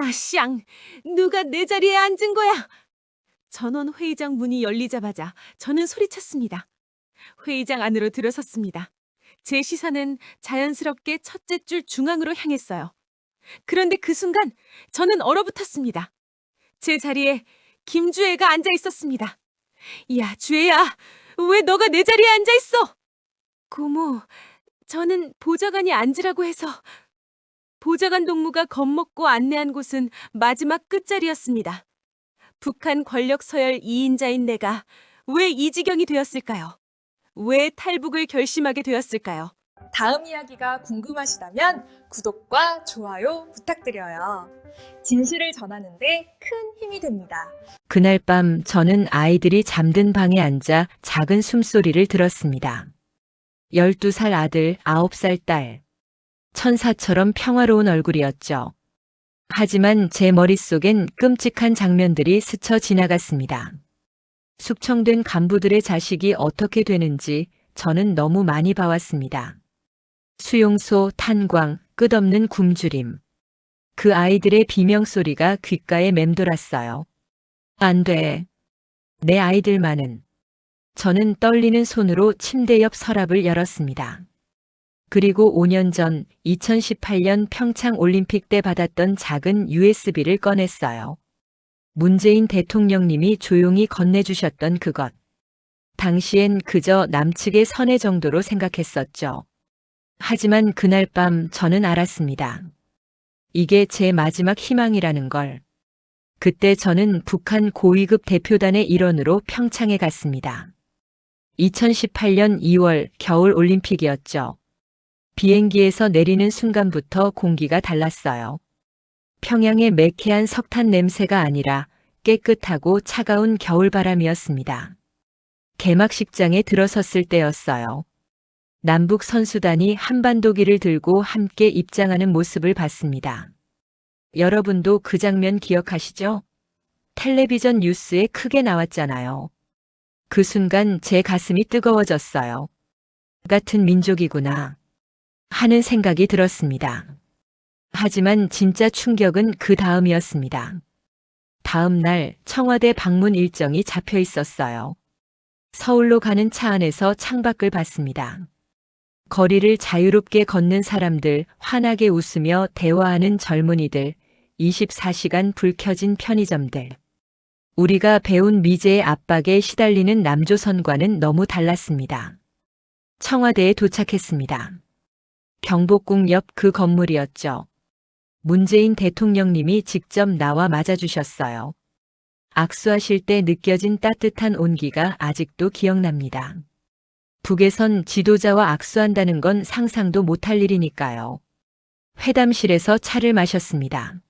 야, 쌍! 누가 내 자리에 앉은 거야? 전원 회의장 문이 열리자마자 저는 소리쳤습니다. 회의장 안으로 들어섰습니다. 제 시선은 자연스럽게 첫째 줄 중앙으로 향했어요. 그런데 그 순간 저는 얼어붙었습니다. 제 자리에 김주애가 앉아 있었습니다. 야, 주애야, 왜 너가 내 자리에 앉아 있어? 고모, 저는 보좌관이 앉으라고 해서. 보좌관 동무가 겁먹고 안내한 곳은 마지막 끝자리였습니다. 북한 권력 서열 2인자인 내가 왜 이 지경이 되었을까요? 왜 탈북을 결심하게 되었을까요? 다음 이야기가 궁금하시다면 구독과 좋아요 부탁드려요. 진실을 전하는데 큰 힘이 됩니다. 그날 밤 저는 아이들이 잠든 방에 앉아 작은 숨소리를 들었습니다. 12살 아들, 9살 딸. 천사처럼 평화로운 얼굴이었죠. 하지만 제 머릿속엔 끔찍한 장면들이 스쳐 지나갔습니다. 숙청된 간부들의 자식이 어떻게 되는지 저는 너무 많이 봐왔습니다. 수용소, 탄광, 끝없는 굶주림. 그 아이들의 비명소리가 귓가에 맴돌았어요. 안 돼. 내 아이들만은. 저는 떨리는 손으로 침대 옆 서랍을 열었습니다. 그리고 5년 전 2018년 평창 올림픽 때 받았던 작은 USB를 꺼냈어요. 문재인 대통령님이 조용히 건네주셨던 그것. 당시엔 그저 남측의 선회 정도로 생각했었죠. 하지만 그날 밤 저는 알았습니다. 이게 제 마지막 희망이라는 걸. 그때 저는 북한 고위급 대표단의 일원으로 평창에 갔습니다. 2018년 2월 겨울 올림픽이었죠. 비행기에서 내리는 순간부터 공기가 달랐어요. 평양의 매캐한 석탄 냄새가 아니라 깨끗하고 차가운 겨울바람이었습니다. 개막식장에 들어섰을 때였어요. 남북 선수단이 한반도기를 들고 함께 입장하는 모습을 봤습니다. 여러분도 그 장면 기억하시죠? 텔레비전 뉴스에 크게 나왔잖아요. 그 순간 제 가슴이 뜨거워졌어요. 같은 민족이구나 하는 생각이 들었습니다. 하지만 진짜 충격은 그 다음이었습니다. 다음 날 청와대 방문 일정이 잡혀 있었어요. 서울로 가는 차 안에서 창밖을 봤습니다. 거리를 자유롭게 걷는 사람들, 환하게 웃으며 대화하는 젊은이들, 24시간 불 켜진 편의점들. 우리가 배운 미제의 압박에 시달리는 남조선과는 너무 달랐습니다. 청와대에 도착했습니다. 경복궁 옆 그 건물이었죠. 문재인 대통령님이 직접 나와 맞아주셨어요. 악수하실 때 느껴진 따뜻한 온기가 아직도 기억납니다. 북에선 지도자와 악수한다는 건 상상도 못할 일이니까요. 회담실에서 차를 마셨습니다.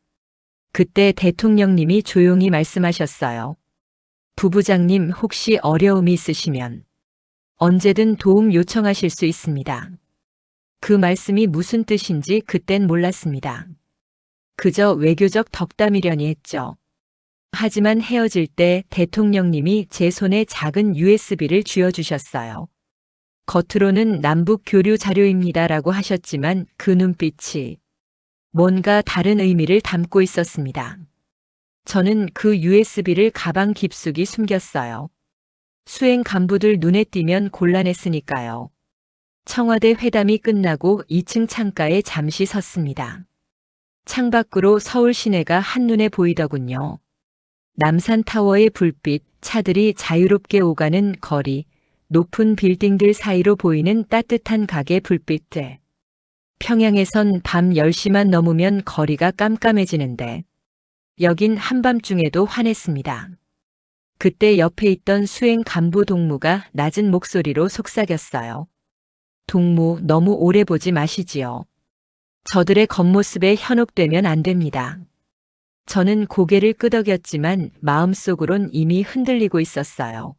그때 대통령님이 조용히 말씀하셨어요. 부부장님 혹시 어려움이 있으시면 언제든 도움 요청하실 수 있습니다. 그 말씀이 무슨 뜻인지 그땐 몰랐습니다. 그저 외교적 덕담이려니 했죠. 하지만 헤어질 때 대통령님이 제 손에 작은 USB를 쥐어주셨어요. 겉으로는 남북 교류 자료입니다라고 하셨지만 그 눈빛이 뭔가 다른 의미를 담고 있었습니다. 저는 그 USB를 가방 깊숙이 숨겼어요. 수행 간부들 눈에 띄면 곤란했으니까요. 청와대 회담이 끝나고 2층 창가에 잠시 섰습니다. 창밖으로 서울 시내가 한눈에 보이더군요. 남산타워의 불빛, 차들이 자유롭게 오가는 거리, 높은 빌딩들 사이로 보이는 따뜻한 가게 불빛들. 평양에선 밤 10시만 넘으면 거리가 깜깜해지는데 여긴 한밤중에도 환했습니다. 그때 옆에 있던 수행 간부 동무가 낮은 목소리로 속삭였어요. 동무, 너무 오래 보지 마시지요. 저들의 겉모습에 현혹되면 안 됩니다. 저는 고개를 끄덕였지만 마음속으론 이미 흔들리고 있었어요.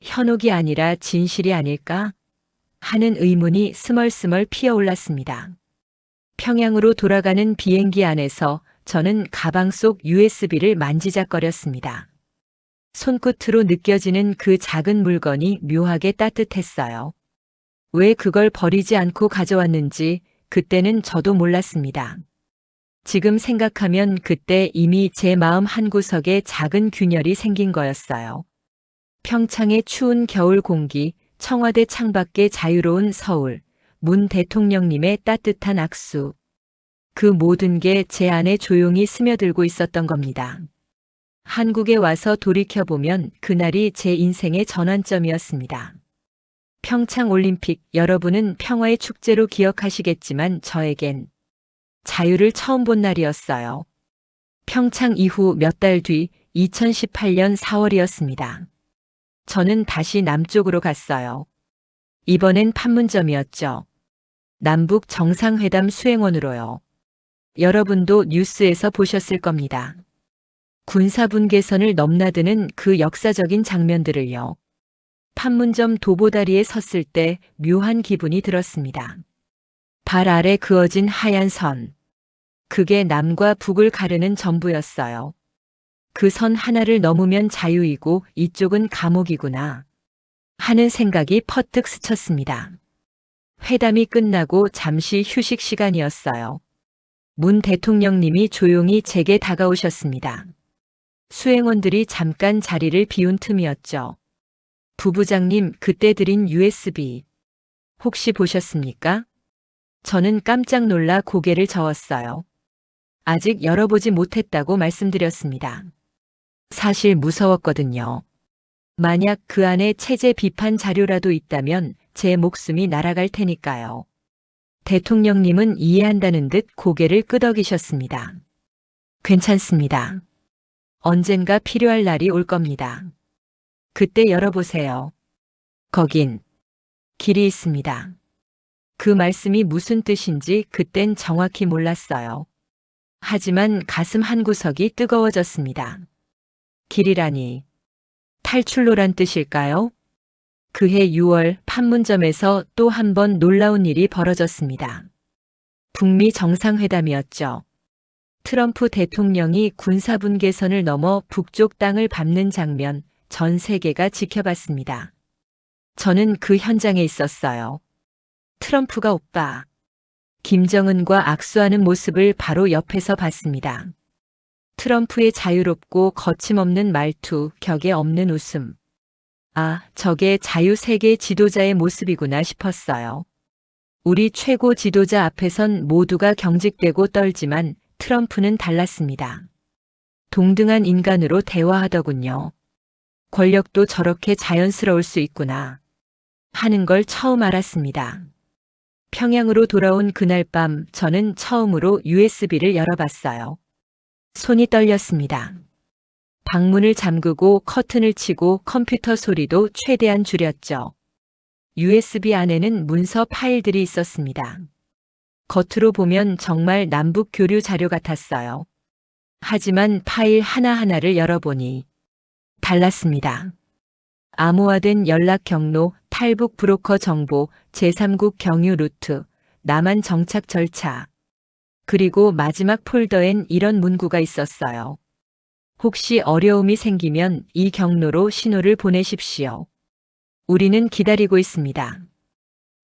현혹이 아니라 진실이 아닐까? 하는 의문이 스멀스멀 피어올랐습니다. 평양으로 돌아가는 비행기 안에서 저는 가방 속 USB를 만지작거렸습니다. 손끝으로 느껴지는 그 작은 물건이 묘하게 따뜻했어요. 왜 그걸 버리지 않고 가져왔는지 그때는 저도 몰랐습니다. 지금 생각하면 그때 이미 제 마음 한구석에 작은 균열이 생긴 거였어요. 평창의 추운 겨울 공기, 청와대 창밖의 자유로운 서울, 문 대통령님의 따뜻한 악수. 그 모든 게 제 안에 조용히 스며들고 있었던 겁니다. 한국에 와서 돌이켜보면 그날이 제 인생의 전환점이었습니다. 평창 올림픽, 여러분은 평화의 축제로 기억하시겠지만 저에겐 자유를 처음 본 날이었어요. 평창 이후 몇 달 뒤 2018년 4월이었습니다. 저는 다시 남쪽으로 갔어요. 이번엔 판문점이었죠. 남북 정상회담 수행원으로요. 여러분도 뉴스에서 보셨을 겁니다. 군사분계선을 넘나드는 그 역사적인 장면들을요. 판문점 도보다리에 섰을 때 묘한 기분이 들었습니다. 발 아래 그어진 하얀 선. 그게 남과 북을 가르는 전부였어요. 그 선 하나를 넘으면 자유이고 이쪽은 감옥이구나 하는 생각이 퍼뜩 스쳤습니다. 회담이 끝나고 잠시 휴식 시간이었어요. 문 대통령님이 조용히 제게 다가오셨습니다. 수행원들이 잠깐 자리를 비운 틈이었죠. 부부장님, 그때 드린 USB 혹시 보셨습니까? 저는 깜짝 놀라 고개를 저었어요. 아직 열어보지 못했다고 말씀드렸습니다. 사실 무서웠거든요. 만약 그 안에 체제 비판 자료라도 있다면 제 목숨이 날아갈 테니까요. 대통령님은 이해한다는 듯 고개를 끄덕이셨습니다. 괜찮습니다. 언젠가 필요할 날이 올 겁니다. 그때 열어보세요. 거긴 길이 있습니다. 그 말씀이 무슨 뜻인지 그땐 정확히 몰랐어요. 하지만 가슴 한구석이 뜨거워졌습니다. 길이라니 탈출로란 뜻일까요? 그해 6월 판문점에서 또 한 번 놀라운 일이 벌어졌습니다. 북미 정상회담이었죠. 트럼프 대통령이 군사분계선을 넘어 북쪽 땅을 밟는 장면, 전 세계가 지켜봤습니다. 저는 그 현장에 있었어요. 트럼프가 오빠 김정은과 악수하는 모습을 바로 옆에서 봤습니다. 트럼프의 자유롭고 거침없는 말투, 격에 없는 웃음. 아, 저게 자유세계 지도자의 모습이구나 싶었어요. 우리 최고 지도자 앞에선 모두가 경직되고 떨지만 트럼프는 달랐습니다. 동등한 인간으로 대화하더군요. 권력도 저렇게 자연스러울 수 있구나 하는 걸 처음 알았습니다. 평양으로 돌아온 그날 밤 저는 처음으로 USB를 열어봤어요. 손이 떨렸습니다. 방문을 잠그고 커튼을 치고 컴퓨터 소리도 최대한 줄였죠. USB 안에는 문서 파일들이 있었습니다. 겉으로 보면 정말 남북 교류 자료 같았어요. 하지만 파일 하나하나를 열어보니 달랐습니다. 암호화된 연락 경로, 탈북 브로커 정보, 제3국 경유 루트, 남한 정착 절차. 그리고 마지막 폴더엔 이런 문구가 있었어요. 혹시 어려움이 생기면 이 경로로 신호를 보내십시오. 우리는 기다리고 있습니다.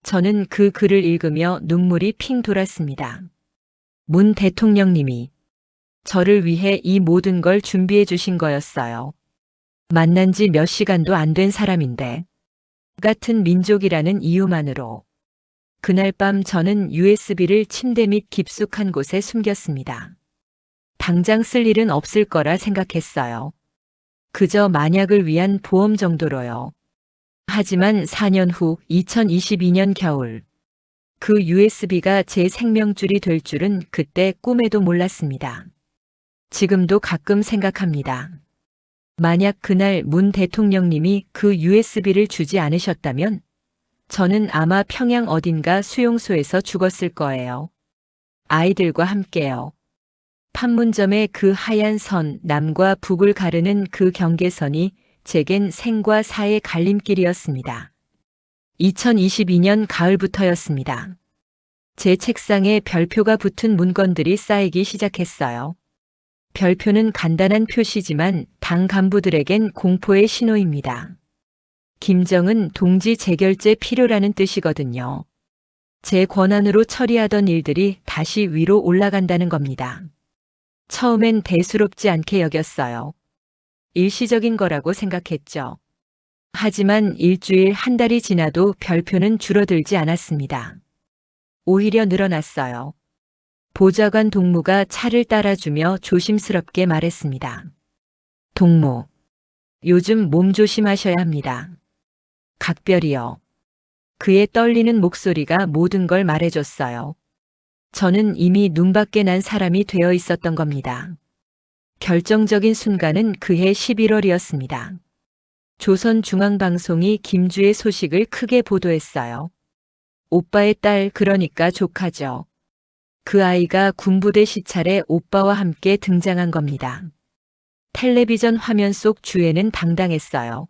저는 그 글을 읽으며 눈물이 핑 돌았습니다. 문 대통령님이 저를 위해 이 모든 걸 준비해 주신 거였어요. 만난 지 몇 시간도 안 된 사람인데 같은 민족이라는 이유만으로. 그날 밤 저는 USB를 침대 밑 깊숙한 곳에 숨겼습니다. 당장 쓸 일은 없을 거라 생각했어요. 그저 만약을 위한 보험 정도로요. 하지만 4년 후 2022년 겨울 그 USB가 제 생명줄이 될 줄은 그때 꿈에도 몰랐습니다. 지금도 가끔 생각합니다. 만약 그날 문 대통령님이 그 USB를 주지 않으셨다면 저는 아마 평양 어딘가 수용소에서 죽었을 거예요. 아이들과 함께요. 판문점의 그 하얀 선, 남과 북을 가르는 그 경계선이 제겐 생과 사의 갈림길이었습니다. 2022년 가을부터였습니다. 제 책상에 별표가 붙은 문건들이 쌓이기 시작했어요. 별표는 간단한 표시지만 당 간부들에겐 공포의 신호입니다. 김정은 동지 재결제 필요라는 뜻이거든요. 제 권한으로 처리하던 일들이 다시 위로 올라간다는 겁니다. 처음엔 대수롭지 않게 여겼어요. 일시적인 거라고 생각했죠. 하지만 일주일 한 달이 지나도 별표는 줄어들지 않았습니다. 오히려 늘어났어요. 보좌관 동무가 차를 따라주며 조심스럽게 말했습니다. 동무, 요즘 몸 조심하셔야 합니다. 각별이요. 그의 떨리는 목소리가 모든 걸 말해줬어요. 저는 이미 눈밖에 난 사람이 되어 있었던 겁니다. 결정적인 순간은 그해 11월이었습니다. 조선중앙방송이 김주의 소식을 크게 보도했어요. 오빠의 딸, 그러니까 조카죠. 그 아이가 군부대 시찰에 오빠와 함께 등장한 겁니다. 텔레비전 화면 속 주애는 당당했어요.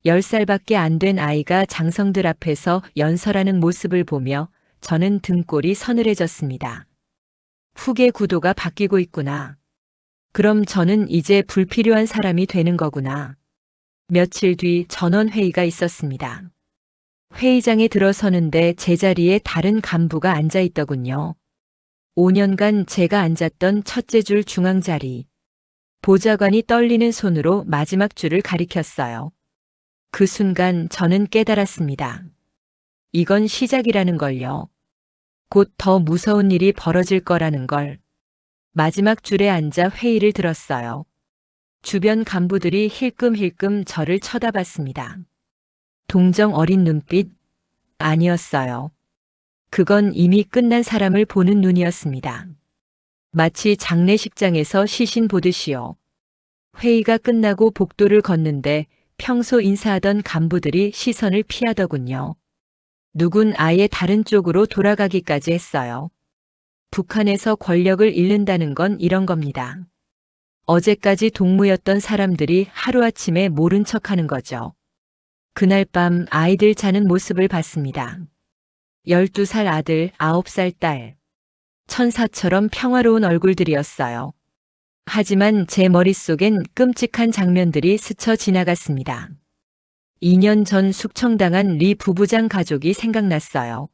10살밖에 안 된 아이가 장성들 앞에서 연설하는 모습을 보며 저는 등골이 서늘해졌습니다. 후계 구도가 바뀌고 있구나. 그럼 저는 이제 불필요한 사람이 되는 거구나. 며칠 뒤 전원회의가 있었습니다. 회의장에 들어서는데 제자리에 다른 간부가 앉아 있더군요. 5년간 제가 앉았던 첫째 줄 중앙 자리. 보좌관이 떨리는 손으로 마지막 줄을 가리켰어요. 그 순간 저는 깨달았습니다. 이건 시작이라는 걸요. 곧 더 무서운 일이 벌어질 거라는 걸. 마지막 줄에 앉아 회의를 들었어요. 주변 간부들이 힐끔힐끔 저를 쳐다봤습니다. 동정 어린 눈빛? 아니었어요. 그건 이미 끝난 사람을 보는 눈이었습니다. 마치 장례식장에서 시신 보듯이요. 회의가 끝나고 복도를 걷는데 평소 인사하던 간부들이 시선을 피하더군요. 누군 아예 다른 쪽으로 돌아가기까지 했어요. 북한에서 권력을 잃는다는 건 이런 겁니다. 어제까지 동무였던 사람들이 하루아침에 모른 척하는 거죠. 그날 밤 아이들 자는 모습을 봤습니다. 12살 아들, 9살 딸. 천사처럼 평화로운 얼굴들이었어요. 하지만 제 머릿속엔 끔찍한 장면들이 스쳐 지나갔습니다. 2년 전 숙청당한 리 부부장 가족이 생각났어요.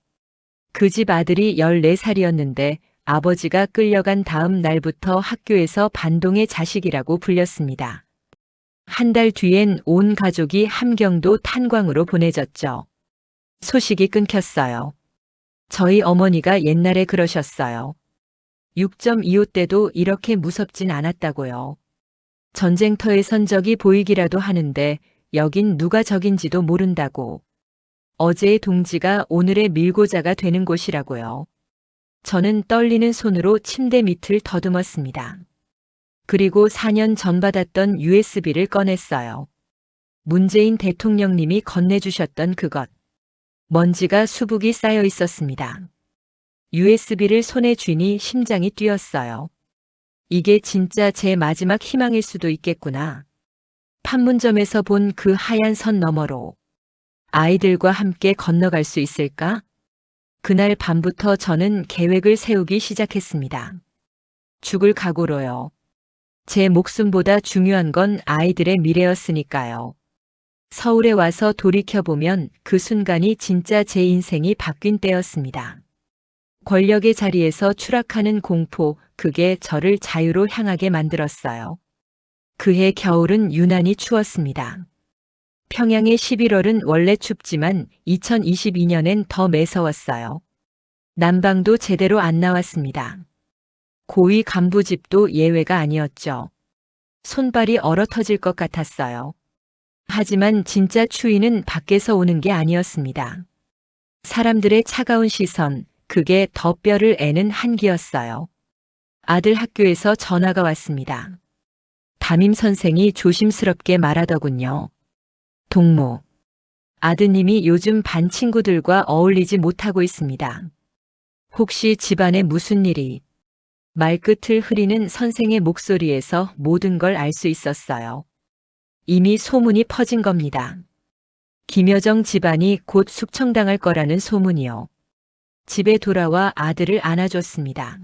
그 집 아들이 14살이었는데 아버지가 끌려간 다음 날부터 학교에서 반동의 자식이라고 불렸습니다. 한 달 뒤엔 온 가족이 함경도 탄광으로 보내졌죠. 소식이 끊겼어요. 저희 어머니가 옛날에 그러셨어요. 6.25 때도 이렇게 무섭진 않았다고요. 전쟁터의 선적이 보이기라도 하는데 여긴 누가 적인지도 모른다고. 어제의 동지가 오늘의 밀고자가 되는 곳이라고요. 저는 떨리는 손으로 침대 밑을 더듬었습니다. 그리고 4년 전 받았던 USB를 꺼냈어요. 문재인 대통령님이 건네주셨던 그것. 먼지가 수북이 쌓여 있었습니다. USB를 손에 쥐니 심장이 뛰었어요. 이게 진짜 제 마지막 희망일 수도 있겠구나. 판문점에서 본 그 하얀 선 너머로 아이들과 함께 건너갈 수 있을까? 그날 밤부터 저는 계획을 세우기 시작했습니다. 죽을 각오로요. 제 목숨보다 중요한 건 아이들의 미래였으니까요. 서울에 와서 돌이켜보면 그 순간이 진짜 제 인생이 바뀐 때였습니다. 권력의 자리에서 추락하는 공포, 그게 저를 자유로 향하게 만들었어요. 그해 겨울은 유난히 추웠습니다. 평양의 11월은 원래 춥지만 2022년엔 더 매서웠어요. 난방도 제대로 안 나왔습니다. 고위 간부집도 예외가 아니었죠. 손발이 얼어터질 것 같았어요. 하지만 진짜 추위는 밖에서 오는 게 아니었습니다. 사람들의 차가운 시선, 그게 더 뼈를 애는 한기였어요. 아들 학교에서 전화가 왔습니다. 담임 선생이 조심스럽게 말하더군요. 동무, 아드님이 요즘 반 친구들과 어울리지 못하고 있습니다. 혹시 집안에 무슨 일이? 말끝을 흐리는 선생의 목소리에서 모든 걸 알 수 있었어요. 이미 소문이 퍼진 겁니다. 김여정 집안이 곧 숙청당할 거라는 소문이요. 집에 돌아와 아들을 안아줬습니다.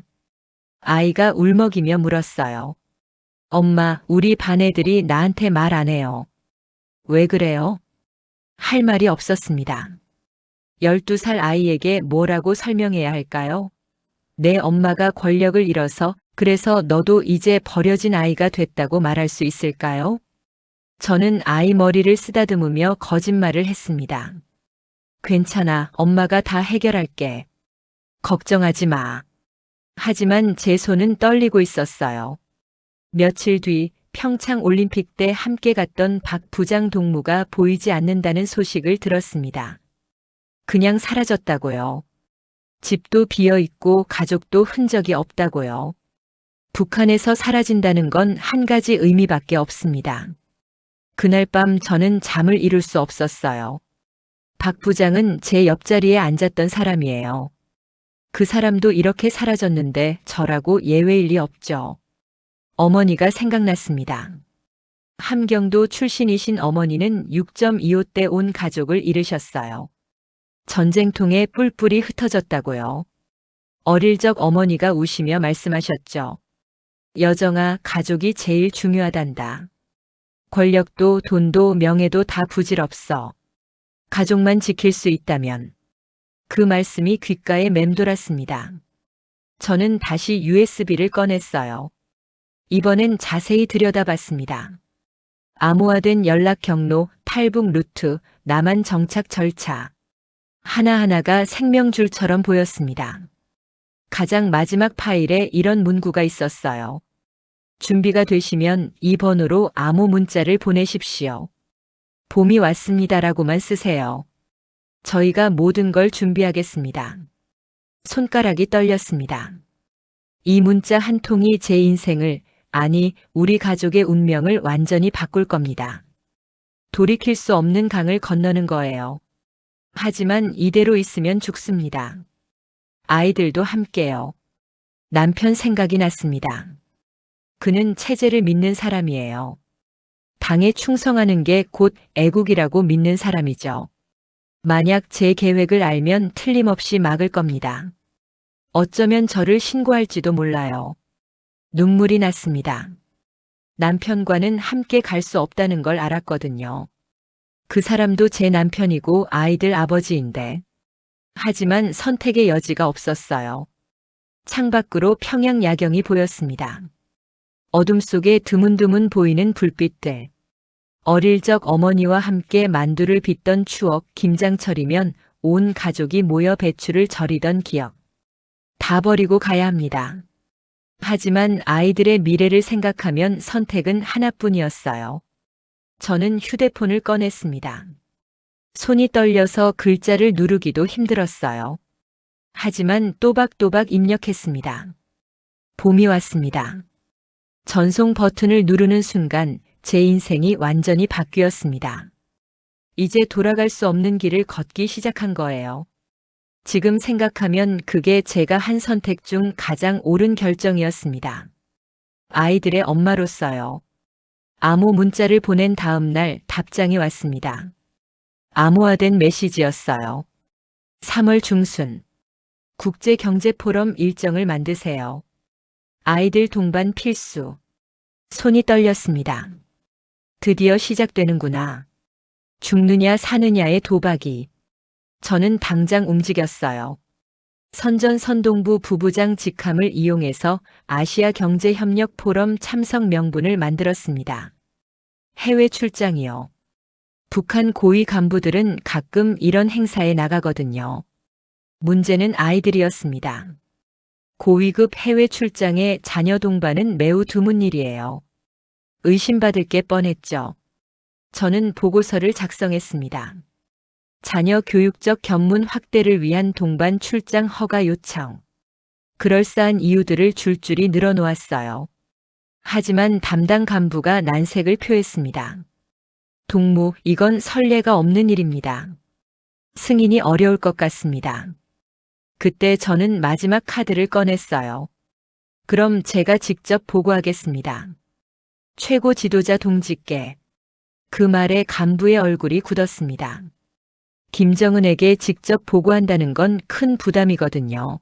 아이가 울먹이며 물었어요. 엄마, 우리 반 애들이 나한테 말 안 해요. 왜 그래요? 할 말이 없었습니다. 12살 아이에게 뭐라고 설명해야 할까요? 내 엄마가 권력을 잃어서 그래서 너도 이제 버려진 아이가 됐다고 말할 수 있을까요? 저는 아이 머리를 쓰다듬으며 거짓말을 했습니다. 괜찮아, 엄마가 다 해결할게. 걱정하지 마. 하지만 제 손은 떨리고 있었어요. 며칠 뒤 평창 올림픽 때 함께 갔던 박 부장 동무가 보이지 않는다는 소식을 들었습니다. 그냥 사라졌다고요. 집도 비어 있고 가족도 흔적이 없다고요. 북한에서 사라진다는 건 한 가지 의미밖에 없습니다. 그날 밤 저는 잠을 이룰 수 없었어요. 박 부장은 제 옆자리에 앉았던 사람이에요. 그 사람도 이렇게 사라졌는데 저라고 예외일 리 없죠. 어머니가 생각났습니다. 함경도 출신이신 어머니는 6.25 때 온 가족을 잃으셨어요. 전쟁통에 뿔뿔이 흩어졌다고요. 어릴 적 어머니가 우시며 말씀하셨죠. 여정아, 가족이 제일 중요하단다. 권력도 돈도 명예도 다 부질없어. 가족만 지킬 수 있다면. 그 말씀이 귓가에 맴돌았습니다. 저는 다시 USB를 꺼냈어요. 이번엔 자세히 들여다봤습니다. 암호화된 연락 경로, 탈북 루트, 남한 정착 절차. 하나하나가 생명줄처럼 보였습니다. 가장 마지막 파일에 이런 문구가 있었어요. 준비가 되시면 이 번호로 암호 문자를 보내십시오. 봄이 왔습니다라고만 쓰세요. 저희가 모든 걸 준비하겠습니다. 손가락이 떨렸습니다. 이 문자 한 통이 제 인생을, 아니, 우리 가족의 운명을 완전히 바꿀 겁니다. 돌이킬 수 없는 강을 건너는 거예요. 하지만 이대로 있으면 죽습니다. 아이들도 함께요. 남편 생각이 났습니다. 그는 체제를 믿는 사람이에요. 당에 충성하는 게 곧 애국이라고 믿는 사람이죠. 만약 제 계획을 알면 틀림없이 막을 겁니다. 어쩌면 저를 신고할지도 몰라요. 눈물이 났습니다. 남편과는 함께 갈 수 없다는 걸 알았거든요. 그 사람도 제 남편이고 아이들 아버지인데. 하지만 선택의 여지가 없었어요. 창밖으로 평양 야경이 보였습니다. 어둠 속에 드문드문 보이는 불빛들. 어릴 적 어머니와 함께 만두를 빚던 추억, 김장철이면 온 가족이 모여 배추를 절이던 기억. 다 버리고 가야 합니다. 하지만 아이들의 미래를 생각하면 선택은 하나뿐이었어요. 저는 휴대폰을 꺼냈습니다. 손이 떨려서 글자를 누르기도 힘들었어요. 하지만 또박또박 입력했습니다. 봄이 왔습니다. 전송 버튼을 누르는 순간 제 인생이 완전히 바뀌었습니다. 이제 돌아갈 수 없는 길을 걷기 시작한 거예요. 지금 생각하면 그게 제가 한 선택 중 가장 옳은 결정이었습니다. 아이들의 엄마로서요. 암호 문자를 보낸 다음 날 답장이 왔습니다. 암호화된 메시지였어요. 3월 중순. 국제경제포럼 일정을 만드세요. 아이들 동반 필수. 손이 떨렸습니다. 드디어 시작되는구나. 죽느냐 사느냐의 도박이. 저는 당장 움직였어요. 선전선동부 부부장 직함을 이용해서 아시아 경제협력 포럼 참석 명분을 만들었습니다. 해외 출장이요. 북한 고위 간부들은 가끔 이런 행사에 나가거든요. 문제는 아이들이었습니다. 고위급 해외 출장에 자녀 동반은 매우 드문 일이에요. 의심받을 게 뻔했죠. 저는 보고서를 작성했습니다. 자녀 교육적 견문 확대를 위한 동반 출장 허가 요청. 그럴싸한 이유들을 줄줄이 늘어놓았어요. 하지만 담당 간부가 난색을 표했습니다. 동무, 이건 선례가 없는 일입니다. 승인이 어려울 것 같습니다. 그때 저는 마지막 카드를 꺼냈어요. 그럼 제가 직접 보고하겠습니다. 최고 지도자 동지께. 그 말에 간부의 얼굴이 굳었습니다. 김정은에게 직접 보고한다는 건 큰 부담이거든요.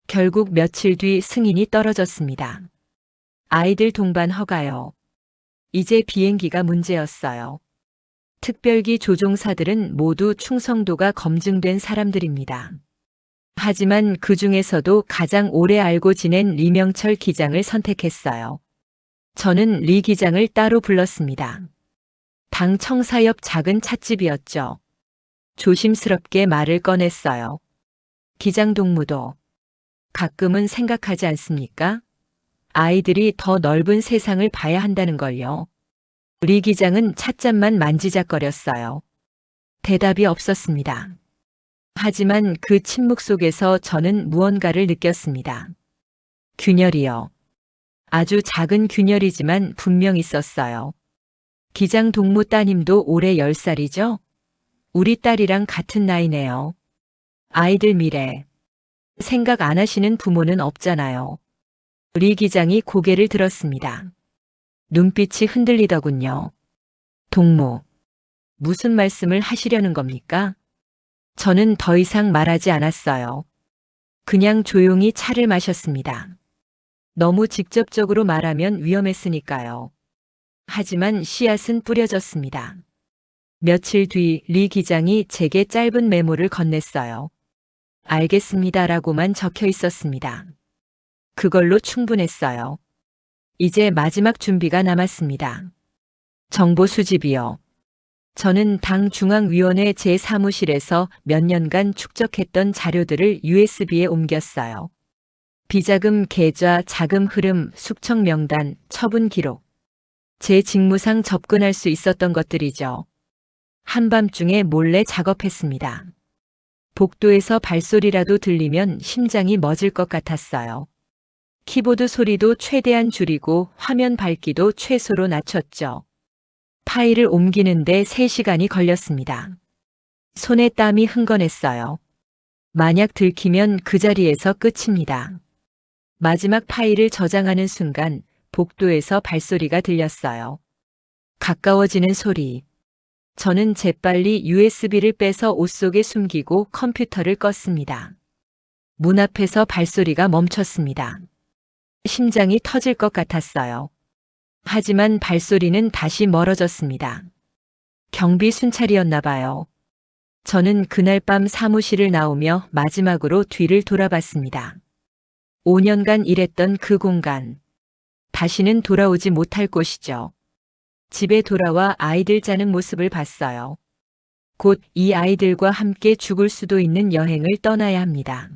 결국 며칠 뒤 승인이 떨어졌습니다. 아이들 동반 허가요. 이제 비행기가 문제였어요. 특별기 조종사들은 모두 충성도가 검증된 사람들입니다. 하지만 그 중에서도 가장 오래 알고 지낸 리명철 기장을 선택했어요. 저는 리 기장을 따로 불렀습니다. 당 청사 옆 작은 찻집이었죠. 조심스럽게 말을 꺼냈어요. 기장 동무도 가끔은 생각하지 않습니까? 아이들이 더 넓은 세상을 봐야 한다는 걸요. 리 기장은 찻잔만 만지작거렸어요. 대답이 없었습니다. 하지만 그 침묵 속에서 저는 무언가를 느꼈습니다. 균열이요. 아주 작은 균열이지만 분명 있었어요. 기장 동무 따님도 올해 10살이죠? 우리 딸이랑 같은 나이네요. 아이들 미래. 생각 안 하시는 부모는 없잖아요. 리 기장이 고개를 들었습니다. 눈빛이 흔들리더군요. 동무, 무슨 말씀을 하시려는 겁니까? 저는 더 이상 말하지 않았어요. 그냥 조용히 차를 마셨습니다. 너무 직접적으로 말하면 위험했으니까요. 하지만 씨앗은 뿌려졌습니다. 며칠 뒤 리 기장이 제게 짧은 메모를 건넸어요. 알겠습니다라고만 적혀 있었습니다. 그걸로 충분했어요. 이제 마지막 준비가 남았습니다. 정보 수집이요. 저는 당 중앙위원회 제 사무실에서 몇 년간 축적했던 자료들을 USB에 옮겼어요. 비자금 계좌, 자금 흐름, 숙청 명단, 처분 기록. 제 직무상 접근할 수 있었던 것들이죠. 한밤중에 몰래 작업했습니다. 복도에서 발소리라도 들리면 심장이 멎을 것 같았어요. 키보드 소리도 최대한 줄이고 화면 밝기도 최소로 낮췄죠. 파일을 옮기는데 3시간이 걸렸습니다. 손에 땀이 흥건했어요. 만약 들키면 그 자리에서 끝입니다. 마지막 파일을 저장하는 순간 복도에서 발소리가 들렸어요. 가까워지는 소리. 저는 재빨리 USB를 빼서 옷 속에 숨기고 컴퓨터를 껐습니다. 문 앞에서 발소리가 멈췄습니다. 심장이 터질 것 같았어요. 하지만 발소리는 다시 멀어졌습니다. 경비 순찰이었나 봐요. 저는 그날 밤 사무실을 나오며 마지막으로 뒤를 돌아봤습니다. 5년간 일했던 그 공간. 다시는 돌아오지 못할 곳이죠. 집에 돌아와 아이들 자는 모습을 봤어요. 곧 이 아이들과 함께 죽을 수도 있는 여행을 떠나야 합니다.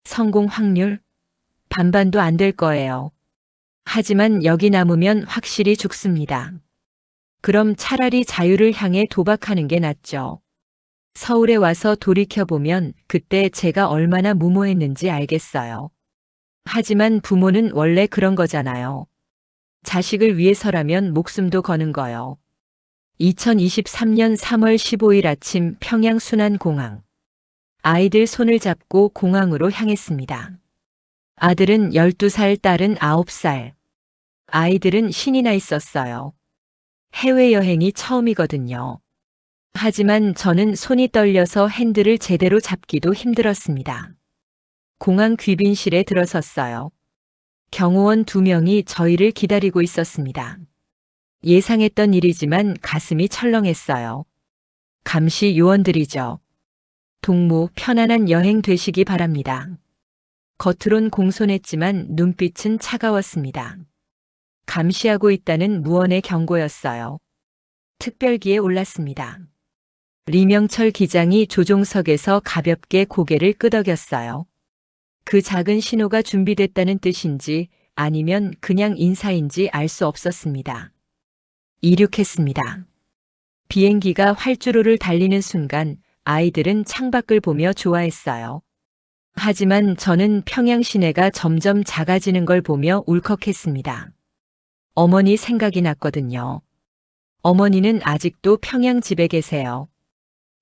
성공 확률? 반반도 안 될 거예요. 하지만 여기 남으면 확실히 죽습니다. 그럼 차라리 자유를 향해 도박하는 게 낫죠. 서울에 와서 돌이켜보면 그때 제가 얼마나 무모했는지 알겠어요. 하지만 부모는 원래 그런 거잖아요. 자식을 위해서라면 목숨도 거는 거요. 2023년 3월 15일 아침 평양 순안공항. 아이들 손을 잡고 공항으로 향했습니다. 아들은 12살, 딸은 9살. 아이들은 신이 나 있었어요. 해외여행이 처음이거든요. 하지만 저는 손이 떨려서 핸들을 제대로 잡기도 힘들었습니다. 공항 귀빈실에 들어섰어요. 경호원 2명이 저희를 기다리고 있었습니다. 예상했던 일이지만 가슴이 철렁했어요. 감시 요원들이죠. 동무, 편안한 여행 되시기 바랍니다. 겉으론 공손했지만 눈빛은 차가웠습니다. 감시하고 있다는 무언의 경고였어요. 특별기에 올랐습니다. 리명철 기장이 조종석에서 가볍게 고개를 끄덕였어요. 그 작은 신호가 준비됐다는 뜻인지 아니면 그냥 인사인지 알 수 없었습니다. 이륙했습니다. 비행기가 활주로를 달리는 순간 아이들은 창밖을 보며 좋아했어요. 하지만 저는 평양 시내가 점점 작아지는 걸 보며 울컥했습니다. 어머니 생각이 났거든요. 어머니는 아직도 평양 집에 계세요.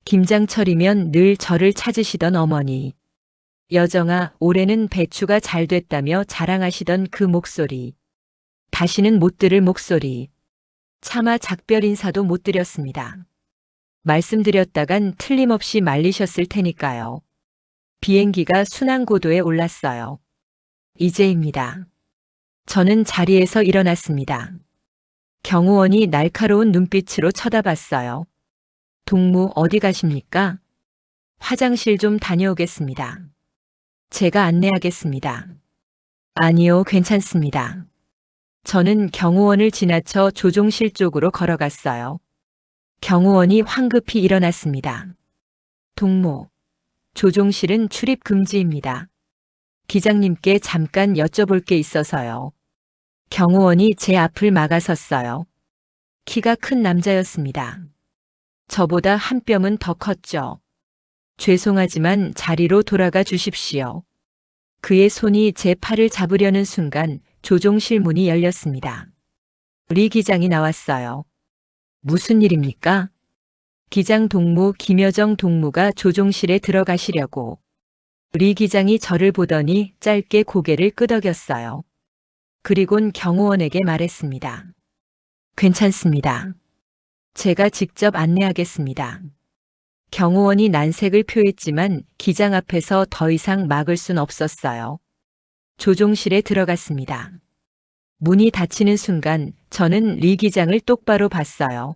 김장철이면 늘 저를 찾으시던 어머니. 여정아, 올해는 배추가 잘 됐다며 자랑하시던 그 목소리. 다시는 못 들을 목소리. 차마 작별 인사도 못 드렸습니다. 말씀드렸다간 틀림없이 말리셨을 테니까요. 비행기가 순항고도에 올랐어요. 이제입니다. 저는 자리에서 일어났습니다. 경호원이 날카로운 눈빛으로 쳐다봤어요. 동무 어디 가십니까? 화장실 좀 다녀오겠습니다. 제가 안내하겠습니다. 아니요, 괜찮습니다. 저는 경호원을 지나쳐 조종실 쪽으로 걸어갔어요. 경호원이 황급히 일어났습니다. 동무, 조종실은 출입 금지입니다. 기장님께 잠깐 여쭤볼 게 있어서요. 경호원이 제 앞을 막아섰어요. 키가 큰 남자였습니다. 저보다 한 뼘은 더 컸죠. 죄송하지만 자리로 돌아가 주십시오. 그의 손이 제 팔을 잡으려는 순간 조종실 문이 열렸습니다. 리 기장이 나왔어요. 무슨 일입니까? 기장 동무 김여정 동무가 조종실에 들어가시려고. 리 기장이 저를 보더니 짧게 고개를 끄덕였어요. 그리곤 경호원에게 말했습니다. 괜찮습니다. 제가 직접 안내하겠습니다. 경호원이 난색을 표했지만 기장 앞에서 더 이상 막을 순 없었어요. 조종실에 들어갔습니다. 문이 닫히는 순간 저는 리 기장을 똑바로 봤어요.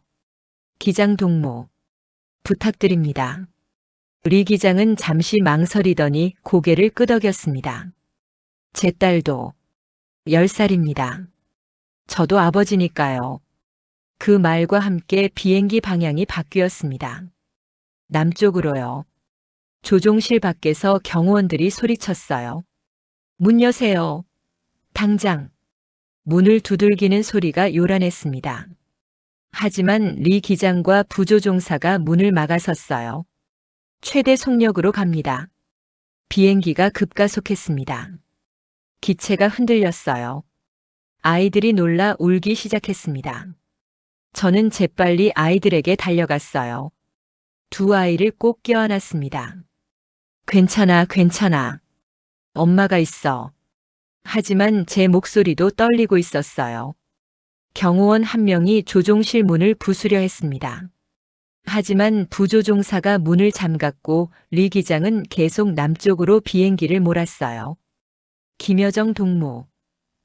기장 동무, 부탁드립니다. 리 기장은 잠시 망설이더니 고개를 끄덕였습니다. 제 딸도 10살입니다. 저도 아버지니까요. 그 말과 함께 비행기 방향이 바뀌었습니다. 남쪽으로요. 조종실 밖에서 경호원들이 소리쳤어요. 문 여세요. 당장. 문을 두들기는 소리가 요란했습니다. 하지만 리 기장과 부조종사가 문을 막아섰어요. 최대 속력으로 갑니다. 비행기가 급가속했습니다. 기체가 흔들렸어요. 아이들이 놀라 울기 시작했습니다. 저는 재빨리 아이들에게 달려갔어요. 두 아이를 꼭 껴안았습니다. 괜찮아, 괜찮아. 엄마가 있어. 하지만 제 목소리도 떨리고 있었어요. 경호원 한 명이 조종실 문을 부수려 했습니다. 하지만 부조종사가 문을 잠갔고 리 기장은 계속 남쪽으로 비행기를 몰았어요. 김여정 동무,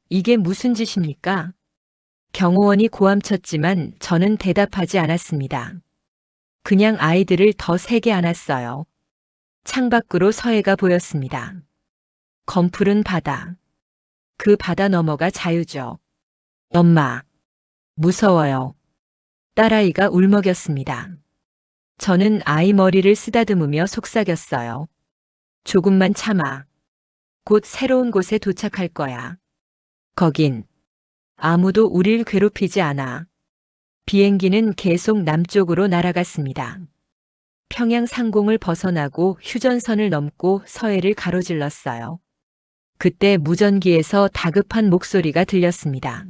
이게 무슨 짓입니까? 경호원이 고함쳤지만 저는 대답하지 않았습니다. 그냥 아이들을 더 세게 안았어요. 창밖으로 서해가 보였습니다. 검푸른 바다. 그 바다 너머가 자유죠. 엄마, 무서워요. 딸아이가 울먹였습니다. 저는 아이 머리를 쓰다듬으며 속삭였어요. 조금만 참아. 곧 새로운 곳에 도착할 거야. 거긴 아무도 우릴 괴롭히지 않아. 비행기는 계속 남쪽으로 날아갔습니다. 평양 상공을 벗어나고 휴전선을 넘고 서해를 가로질렀어요. 그때 무전기에서 다급한 목소리가 들렸습니다.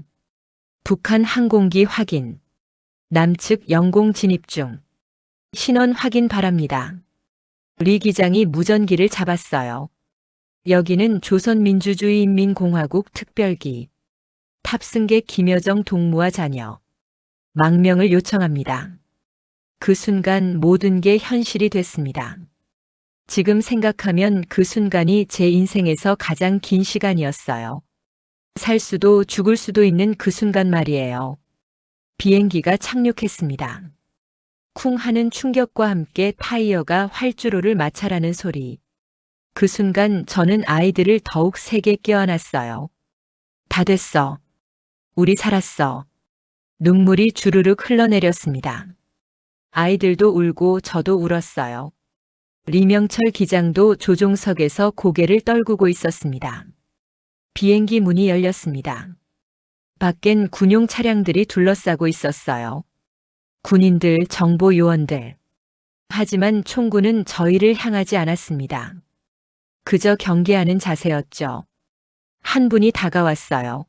북한 항공기 확인. 남측 영공 진입 중. 신원 확인 바랍니다. 리 기장이 무전기를 잡았어요. 여기는 조선민주주의인민공화국 특별기. 탑승객 김여정 동무와 자녀. 망명을 요청합니다. 그 순간 모든 게 현실이 됐습니다. 지금 생각하면 그 순간이 제 인생에서 가장 긴 시간이었어요. 살 수도 죽을 수도 있는 그 순간 말이에요. 비행기가 착륙했습니다. 쿵 하는 충격과 함께 타이어가 활주로를 마찰하는 소리. 그 순간 저는 아이들을 더욱 세게 껴안았어요. 다 됐어. 우리 살았어. 눈물이 주르륵 흘러내렸습니다. 아이들도 울고 저도 울었어요. 리명철 기장도 조종석에서 고개를 떨구고 있었습니다. 비행기 문이 열렸습니다. 밖엔 군용 차량들이 둘러싸고 있었어요. 군인들, 정보 요원들. 하지만 총구는 저희를 향하지 않았습니다. 그저 경계하는 자세였죠. 한 분이 다가왔어요.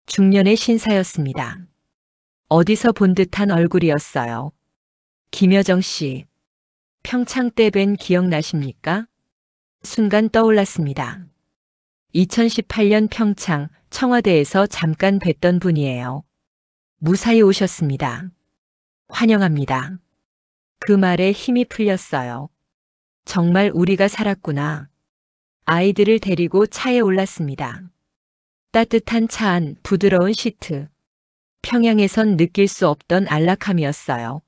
중년의 신사였습니다. 어디서 본 듯한 얼굴이었어요. 김여정 씨, 평창 때 뵌 기억나십니까? 순간 떠올랐습니다. 2018년 평창 청와대에서 잠깐 뵀던 분이에요. 무사히 오셨습니다. 환영합니다. 그 말에 힘이 풀렸어요. 정말 우리가 살았구나. 아이들을 데리고 차에 올랐습니다. 따뜻한 차 안, 부드러운 시트. 평양에선 느낄 수 없던 안락함이었어요.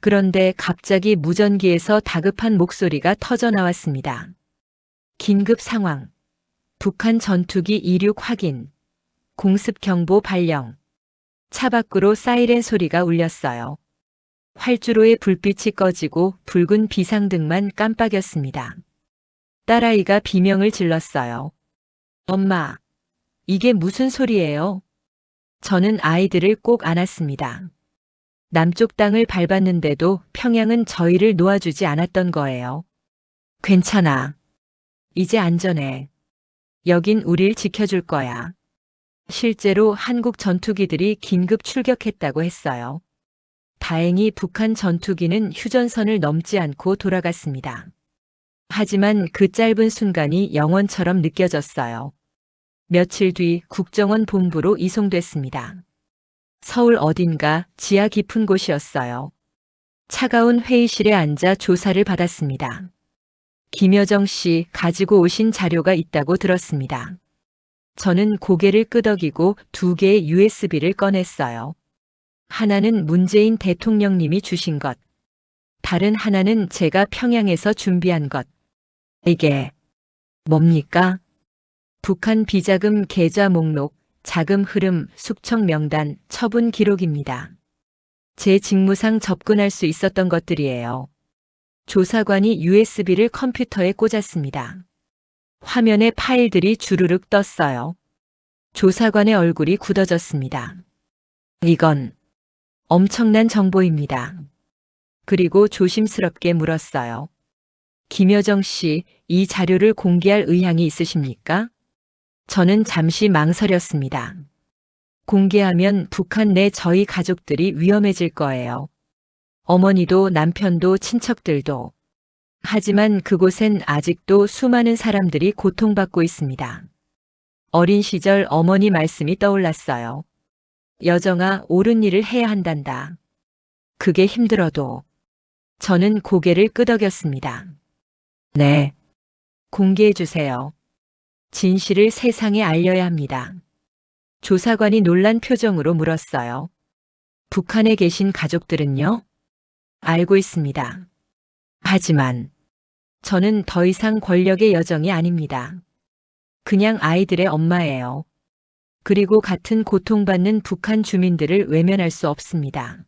그런데 갑자기 무전기에서 다급한 목소리가 터져 나왔습니다. 긴급 상황. 북한 전투기 이륙 확인. 공습 경보 발령. 차 밖으로 사이렌 소리가 울렸어요. 활주로의 불빛이 꺼지고 붉은 비상등만 깜빡였습니다. 딸아이가 비명을 질렀어요. 엄마, 이게 무슨 소리예요? 저는 아이들을 꼭 안았습니다. 남쪽 땅을 밟았는데도 평양은 저희를 놓아주지 않았던 거예요. 괜찮아. 이제 안전해. 여긴 우릴 지켜줄 거야. 실제로 한국 전투기들이 긴급 출격했다고 했어요. 다행히 북한 전투기는 휴전선을 넘지 않고 돌아갔습니다. 하지만 그 짧은 순간이 영원처럼 느껴졌어요. 며칠 뒤 국정원 본부로 이송됐습니다. 서울 어딘가 지하 깊은 곳이었어요. 차가운 회의실에 앉아 조사를 받았습니다. 김여정 씨 가지고 오신 자료가 있다고 들었습니다. 저는 고개를 끄덕이고 2개의 USB를 꺼냈어요. 하나는 문재인 대통령님이 주신 것, 다른 하나는 제가 평양에서 준비한 것. 이게 뭡니까? 북한 비자금 계좌 목록, 자금 흐름, 숙청 명단, 처분 기록입니다. 제 직무상 접근할 수 있었던 것들이에요. 조사관이 USB를 컴퓨터에 꽂았습니다. 화면에 파일들이 주르륵 떴어요. 조사관의 얼굴이 굳어졌습니다. 이건 엄청난 정보입니다. 그리고 조심스럽게 물었어요. 김여정 씨, 이 자료를 공개할 의향이 있으십니까? 저는 잠시 망설였습니다. 공개하면 북한 내 저희 가족들이 위험해질 거예요. 어머니도 남편도 친척들도. 하지만 그곳엔 아직도 수많은 사람들이 고통받고 있습니다. 어린 시절 어머니 말씀이 떠올랐어요. 여정아, 옳은 일을 해야 한단다. 그게 힘들어도. 저는 고개를 끄덕였습니다. 네. 공개해 주세요. 진실을 세상에 알려야 합니다. 조사관이 놀란 표정으로 물었어요. 북한에 계신 가족들은요? 알고 있습니다. 하지만 저는 더 이상 권력의 여정이 아닙니다. 그냥 아이들의 엄마예요. 그리고 같은 고통받는 북한 주민들을 외면할 수 없습니다.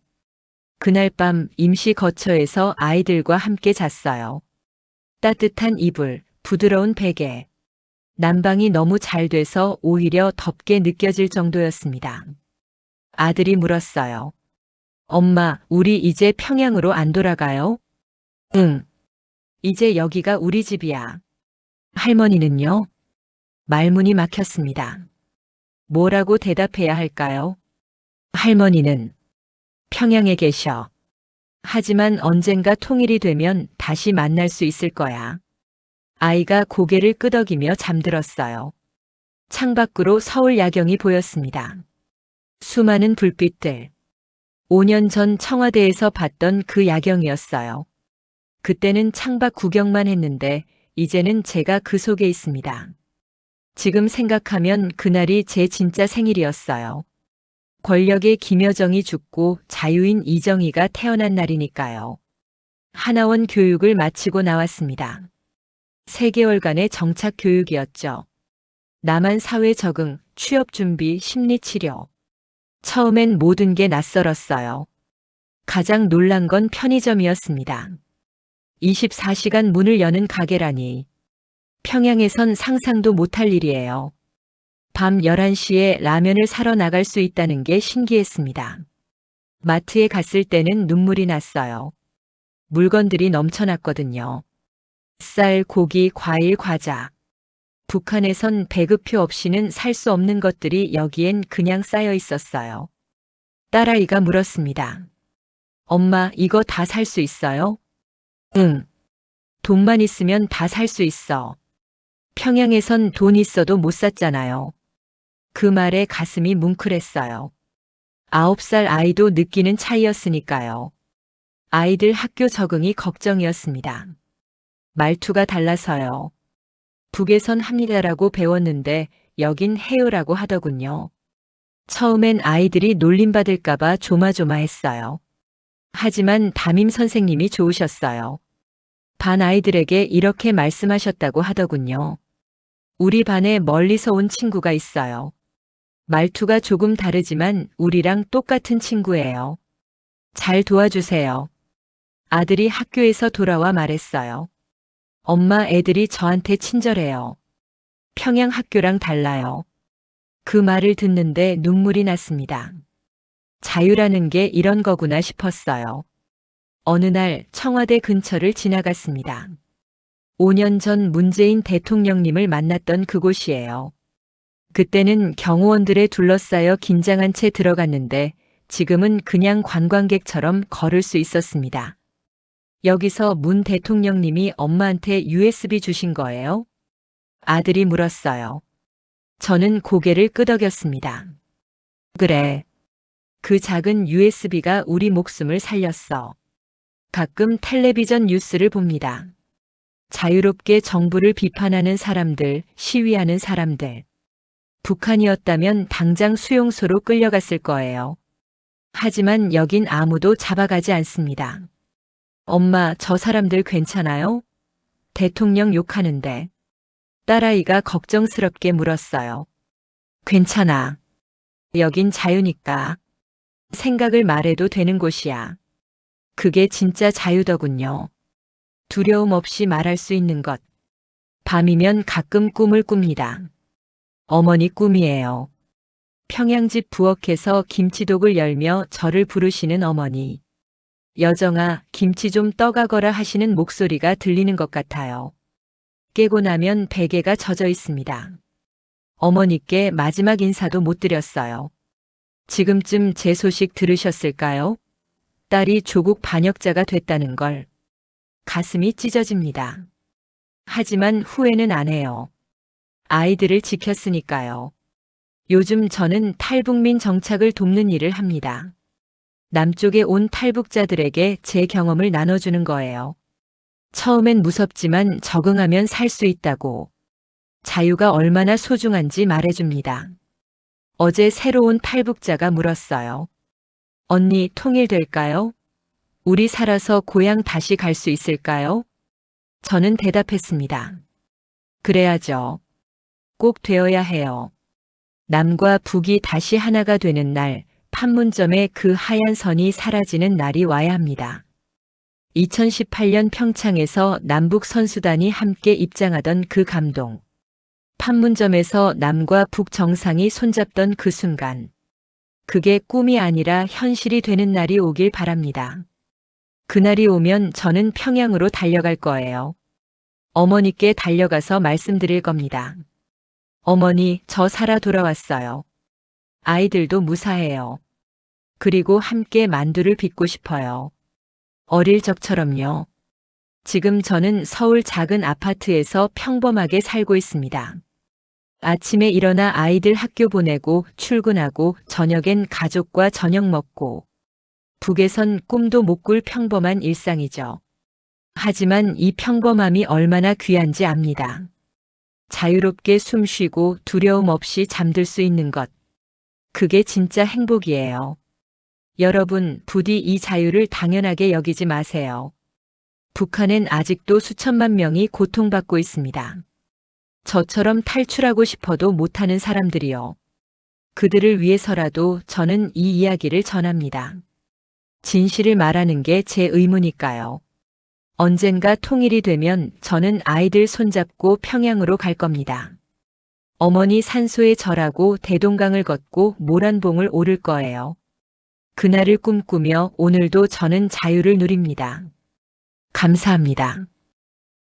그날 밤 임시 거처에서 아이들과 함께 잤어요. 따뜻한 이불, 부드러운 베개. 난방이 너무 잘 돼서 오히려 덥게 느껴질 정도였습니다. 아들이 물었어요. 엄마, 우리 이제 평양으로 안 돌아가요? 응. 이제 여기가 우리 집이야. 할머니는요? 말문이 막혔습니다. 뭐라고 대답해야 할까요? 할머니는 평양에 계셔. 하지만 언젠가 통일이 되면 다시 만날 수 있을 거야. 아이가 고개를 끄덕이며 잠들었어요. 창밖으로 서울 야경이 보였습니다. 수많은 불빛들. 5년 전 청와대에서 봤던 그 야경이었어요. 그때는 창밖 구경만 했는데 이제는 제가 그 속에 있습니다. 지금 생각하면 그날이 제 진짜 생일이었어요. 권력의 김여정이 죽고 자유인 이정희가 태어난 날이니까요. 하나원 교육을 마치고 나왔습니다. 3개월간의 정착 교육이었죠. 남한 사회 적응, 취업 준비, 심리 치료. 처음엔 모든 게 낯설었어요. 가장 놀란 건 편의점이었습니다. 24시간 문을 여는 가게라니. 평양에선 상상도 못할 일이에요. 밤 11시에 라면을 사러 나갈 수 있다는 게 신기했습니다. 마트에 갔을 때는 눈물이 났어요. 물건들이 넘쳐났거든요. 쌀, 고기, 과일, 과자. 북한에선 배급표 없이는 살 수 없는 것들이 여기엔 그냥 쌓여 있었어요. 딸아이가 물었습니다. 엄마, 이거 다 살 수 있어요? 응. 돈만 있으면 다 살 수 있어. 평양에선 돈 있어도 못 샀잖아요. 그 말에 가슴이 뭉클했어요. 9살 아이도 느끼는 차이였으니까요. 아이들 학교 적응이 걱정이었습니다. 말투가 달라서요. 북에선 합니다라고 배웠는데 여긴 해요라고 하더군요. 처음엔 아이들이 놀림받을까봐 조마조마했어요. 하지만 담임 선생님이 좋으셨어요. 반 아이들에게 이렇게 말씀하셨다고 하더군요. 우리 반에 멀리서 온 친구가 있어요. 말투가 조금 다르지만 우리랑 똑같은 친구예요. 잘 도와주세요. 아들이 학교에서 돌아와 말했어요. 엄마, 애들이 저한테 친절해요. 평양 학교랑 달라요. 그 말을 듣는데 눈물이 났습니다. 자유라는 게 이런 거구나 싶었어요. 어느 날 청와대 근처를 지나갔습니다. 5년 전 문재인 대통령님을 만났던 그곳이에요. 그때는 경호원들에 둘러싸여 긴장한 채 들어갔는데 지금은 그냥 관광객처럼 걸을 수 있었습니다. 여기서 문 대통령님이 엄마한테 USB 주신 거예요? 아들이 물었어요. 저는 고개를 끄덕였습니다. 그래. 그 작은 USB가 우리 목숨을 살렸어. 가끔 텔레비전 뉴스를 봅니다. 자유롭게 정부를 비판하는 사람들, 시위하는 사람들. 북한이었다면 당장 수용소로 끌려갔을 거예요. 하지만 여긴 아무도 잡아가지 않습니다. 엄마, 저 사람들 괜찮아요? 대통령 욕하는데. 딸아이가 걱정스럽게 물었어요. 괜찮아. 여긴 자유니까. 생각을 말해도 되는 곳이야. 그게 진짜 자유더군요. 두려움 없이 말할 수 있는 것. 밤이면 가끔 꿈을 꿉니다. 어머니 꿈이에요. 평양집 부엌에서 김치독을 열며 저를 부르시는 어머니. 여정아, 김치 좀 떠가거라 하시는 목소리가 들리는 것 같아요. 깨고 나면 베개가 젖어 있습니다. 어머니께 마지막 인사도 못 드렸어요. 지금쯤 제 소식 들으셨을까요? 딸이 조국 반역자가 됐다는 걸. 가슴이 찢어집니다. 하지만 후회는 안 해요. 아이들을 지켰으니까요. 요즘 저는 탈북민 정착을 돕는 일을 합니다. 남쪽에 온 탈북자들에게 제 경험을 나눠주는 거예요. 처음엔 무섭지만 적응하면 살 수 있다고. 자유가 얼마나 소중한지 말해줍니다. 어제 새로 온 탈북자가 물었어요. 언니, 통일될까요? 우리 살아서 고향 다시 갈 수 있을까요? 저는 대답했습니다. 그래야죠. 꼭 되어야 해요. 남과 북이 다시 하나가 되는 날, 판문점의 그 하얀 선이 사라지는 날이 와야 합니다. 2018년 평창에서 남북 선수단이 함께 입장하던 그 감동. 판문점에서 남과 북 정상이 손잡던 그 순간. 그게 꿈이 아니라 현실이 되는 날이 오길 바랍니다. 그날이 오면 저는 평양으로 달려갈 거예요. 어머니께 달려가서 말씀드릴 겁니다. 어머니, 저 살아 돌아왔어요. 아이들도 무사해요. 그리고 함께 만두를 빚고 싶어요. 어릴 적처럼요. 지금 저는 서울 작은 아파트에서 평범하게 살고 있습니다. 아침에 일어나 아이들 학교 보내고 출근하고 저녁엔 가족과 저녁 먹고. 북에선 꿈도 못 꿀 평범한 일상이죠. 하지만 이 평범함이 얼마나 귀한지 압니다. 자유롭게 숨 쉬고 두려움 없이 잠들 수 있는 것. 그게 진짜 행복이에요. 여러분, 부디 이 자유를 당연하게 여기지 마세요. 북한엔 아직도 수천만 명이 고통받고 있습니다. 저처럼 탈출하고 싶어도 못하는 사람들이요. 그들을 위해서라도 저는 이 이야기를 전합니다. 진실을 말하는 게 제 의무니까요. 언젠가 통일이 되면 저는 아이들 손잡고 평양으로 갈 겁니다. 어머니 산소에 절하고 대동강을 걷고 모란봉을 오를 거예요. 그날을 꿈꾸며 오늘도 저는 자유를 누립니다. 감사합니다.